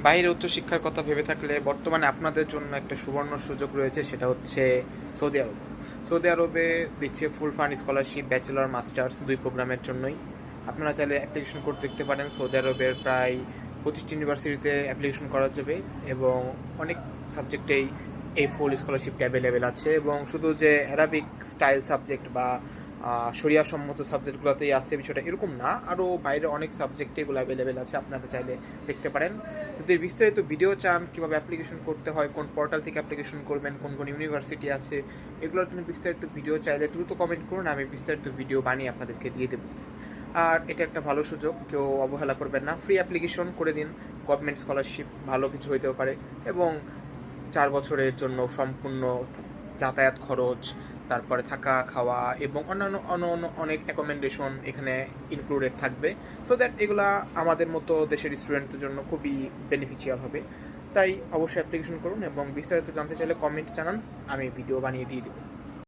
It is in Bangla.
বাইরে উচ্চশিক্ষার কথা ভেবে থাকলে বর্তমানে আপনাদের জন্য একটা সুবর্ণ সুযোগ রয়েছে, সেটা হচ্ছে সৌদি আরব। সৌদি আরবে দিচ্ছে ফুল ফান্ড স্কলারশিপ ব্যাচেলর মাস্টার্স দুই প্রোগ্রামের জন্যই। আপনারা চাইলে অ্যাপ্লিকেশন করতে দেখতে পারেন। সৌদি আরবের প্রায় 25টি ইউনিভার্সিটিতে অ্যাপ্লিকেশন করা যাবে এবং অনেক সাবজেক্টেই এই ফুল স্কলারশিপটা অ্যাভেলেবেল আছে। এবং শুধু যে অ্যারাবিক স্টাইল সাবজেক্ট বা শরিয়া সম্মত সাবজেক্টগুলোতেই আছে বিষয়টা এরকম না, আরও বাইরে অনেক সাবজেক্টে এগুলো অ্যাভেলেবেল আছে, আপনারা চাইলে দেখতে পারেন। যদি এর বিস্তারিত ভিডিও চান, কীভাবে অ্যাপ্লিকেশন করতে হয়, কোন পোর্টাল থেকে অ্যাপ্লিকেশন করবেন, কোন কোন ইউনিভার্সিটি আছে, এগুলোর জন্য বিস্তারিত ভিডিও চাইলে দ্রুত কমেন্ট করুন, আমি বিস্তারিত ভিডিও বানিয়ে আপনাদেরকে দিয়ে দেবো। আর এটা একটা ভালো সুযোগ, কেউ অবহেলা করবেন না। ফ্রি অ্যাপ্লিকেশন করে দিন, গভর্নমেন্ট স্কলারশিপ ভালো কিছু হইতেও পারে। এবং 4 বছরের জন্য সম্পূর্ণ যাতায়াত খরচ, তারপরে থাকা খাওয়া এবং অন্যান্য অন্য অনেক অ্যাকোমেন্ডেশন এখানে ইনক্লুডেড থাকবে। সো দ্যাট এগুলা আমাদের মতো দেশের স্টুডেন্টদের জন্য খুবই বেনিফিশিয়াল হবে। তাই অবশ্যই অ্যাপ্লিকেশন করুন এবং বিস্তারিত জানতে চাইলে কমেন্ট জানান, আমি ভিডিও বানিয়ে দিয়ে দেবো।